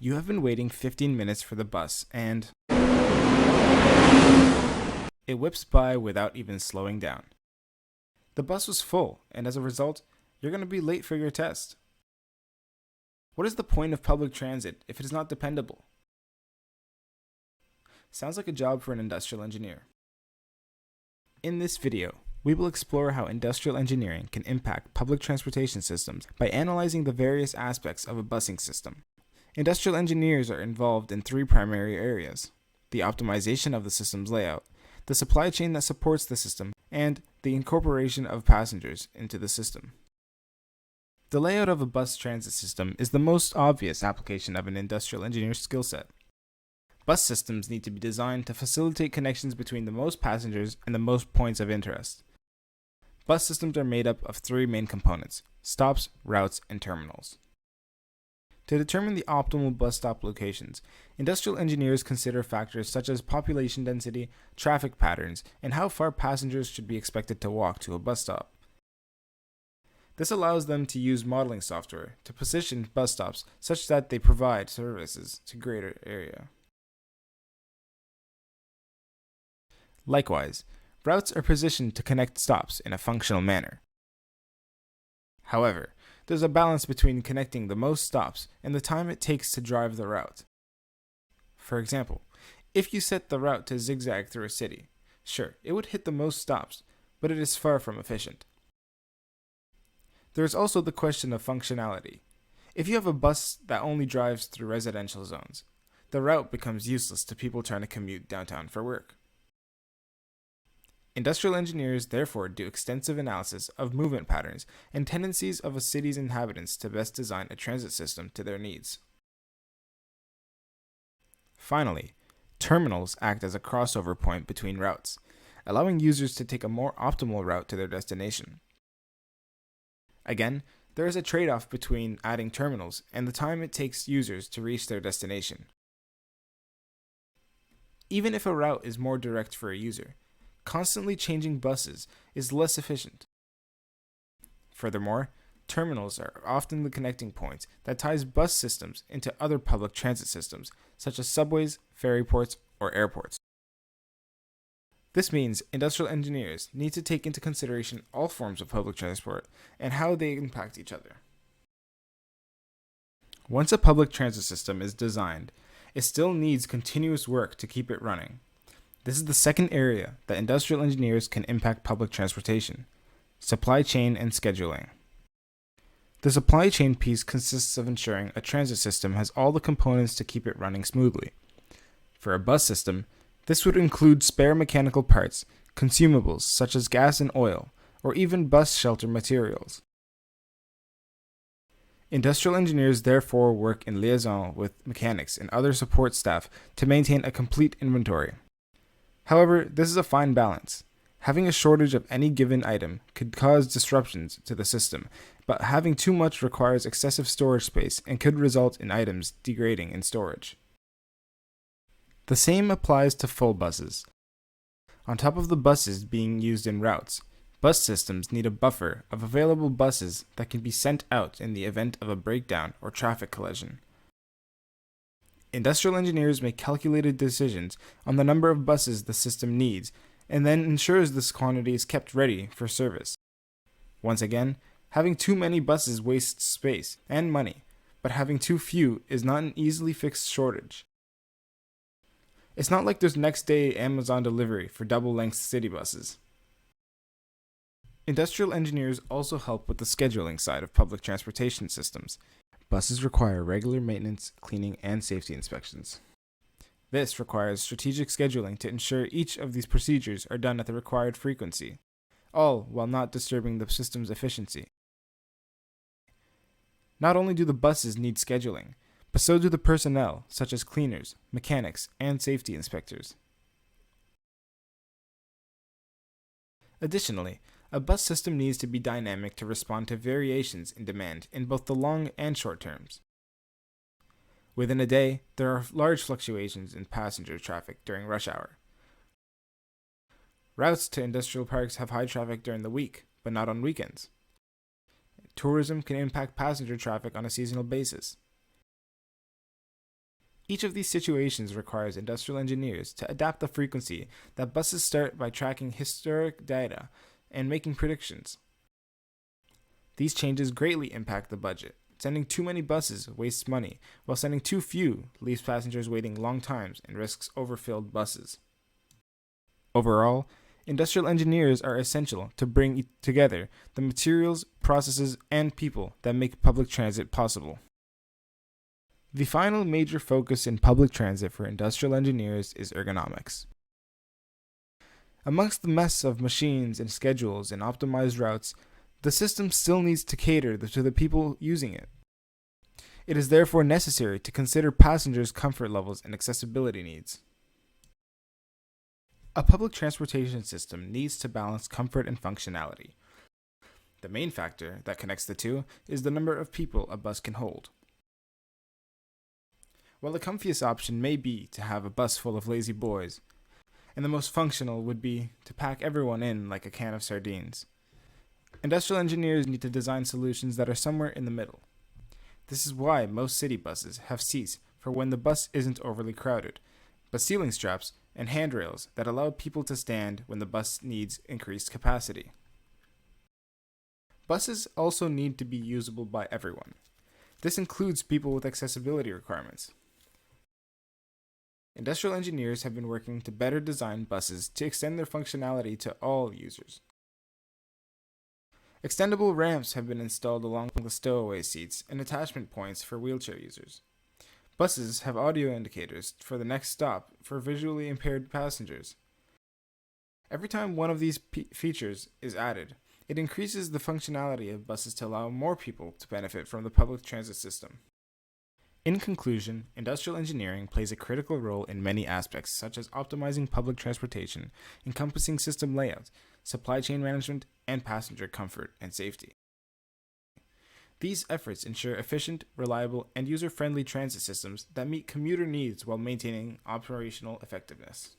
You have been waiting 15 minutes for the bus, and it whips by without even slowing down. The bus was full, and as a result, you're going to be late for your test. What is the point of public transit if it is not dependable? Sounds like a job for an industrial engineer. In this video, we will explore how industrial engineering can impact public transportation systems by analyzing the various aspects of a busing system. Industrial engineers are involved in three primary areas: the optimization of the system's layout, the supply chain that supports the system, and the incorporation of passengers into the system. The layout of a bus transit system is the most obvious application of an industrial engineer's skill set. Bus systems need to be designed to facilitate connections between the most passengers and the most points of interest. Bus systems are made up of three main components: stops, routes, and terminals. To determine the optimal bus stop locations, industrial engineers consider factors such as population density, traffic patterns, and how far passengers should be expected to walk to a bus stop. This allows them to use modeling software to position bus stops such that they provide services to a greater area. Likewise, routes are positioned to connect stops in a functional manner. However, there's a balance between connecting the most stops and the time it takes to drive the route. For example, if you set the route to zigzag through a city, sure, it would hit the most stops, but it is far from efficient. There is also the question of functionality. If you have a bus that only drives through residential zones, the route becomes useless to people trying to commute downtown for work. Industrial engineers therefore do extensive analysis of movement patterns and tendencies of a city's inhabitants to best design a transit system to their needs. Finally, terminals act as a crossover point between routes, allowing users to take a more optimal route to their destination. Again, there is a trade-off between adding terminals and the time it takes users to reach their destination. Even if a route is more direct for a user, constantly changing buses is less efficient. Furthermore, terminals are often the connecting points that ties bus systems into other public transit systems, such as subways, ferry ports, or airports. This means industrial engineers need to take into consideration all forms of public transport and how they impact each other. Once a public transit system is designed, it still needs continuous work to keep it running. This is the second area that industrial engineers can impact public transportation: supply chain and scheduling. The supply chain piece consists of ensuring a transit system has all the components to keep it running smoothly. For a bus system, this would include spare mechanical parts, consumables such as gas and oil, or even bus shelter materials. Industrial engineers therefore work in liaison with mechanics and other support staff to maintain a complete inventory. However, this is a fine balance. Having a shortage of any given item could cause disruptions to the system, but having too much requires excessive storage space and could result in items degrading in storage. The same applies to full buses. On top of the buses being used in routes, bus systems need a buffer of available buses that can be sent out in the event of a breakdown or traffic collision. Industrial engineers make calculated decisions on the number of buses the system needs and then ensures this quantity is kept ready for service. Once again, having too many buses wastes space and money, but having too few is not an easily fixed shortage. It's not like there's next day Amazon delivery for double-length city buses. Industrial engineers also help with the scheduling side of public transportation systems. Buses require regular maintenance, cleaning, and safety inspections. This requires strategic scheduling to ensure each of these procedures are done at the required frequency, all while not disturbing the system's efficiency. Not only do the buses need scheduling, but so do the personnel, such as cleaners, mechanics, and safety inspectors. Additionally, a bus system needs to be dynamic to respond to variations in demand in both the long and short terms. Within a day, there are large fluctuations in passenger traffic during rush hour. Routes to industrial parks have high traffic during the week, but not on weekends. Tourism can impact passenger traffic on a seasonal basis. Each of these situations requires industrial engineers to adapt the frequency that buses start by tracking historic data and making predictions. These changes greatly impact the budget. Sending too many buses wastes money, while sending too few leaves passengers waiting long times and risks overfilled buses. Overall, industrial engineers are essential to bring together the materials, processes, and people that make public transit possible. The final major focus in public transit for industrial engineers is ergonomics. Amongst the mess of machines and schedules and optimized routes, the system still needs to cater to the people using it. It is therefore necessary to consider passengers' comfort levels and accessibility needs. A public transportation system needs to balance comfort and functionality. The main factor that connects the two is the number of people a bus can hold. While the comfiest option may be to have a bus full of lazy boys, and the most functional would be to pack everyone in like a can of sardines, industrial engineers need to design solutions that are somewhere in the middle. This is why most city buses have seats for when the bus isn't overly crowded, but ceiling straps and handrails that allow people to stand when the bus needs increased capacity. Buses also need to be usable by everyone. This includes people with accessibility requirements. Industrial engineers have been working to better design buses to extend their functionality to all users. Extendable ramps have been installed along the stowaway seats and attachment points for wheelchair users. Buses have audio indicators for the next stop for visually impaired passengers. Every time one of these features is added, it increases the functionality of buses to allow more people to benefit from the public transit system. In conclusion, industrial engineering plays a critical role in many aspects, such as optimizing public transportation, encompassing system layout, supply chain management, and passenger comfort and safety. These efforts ensure efficient, reliable, and user-friendly transit systems that meet commuter needs while maintaining operational effectiveness.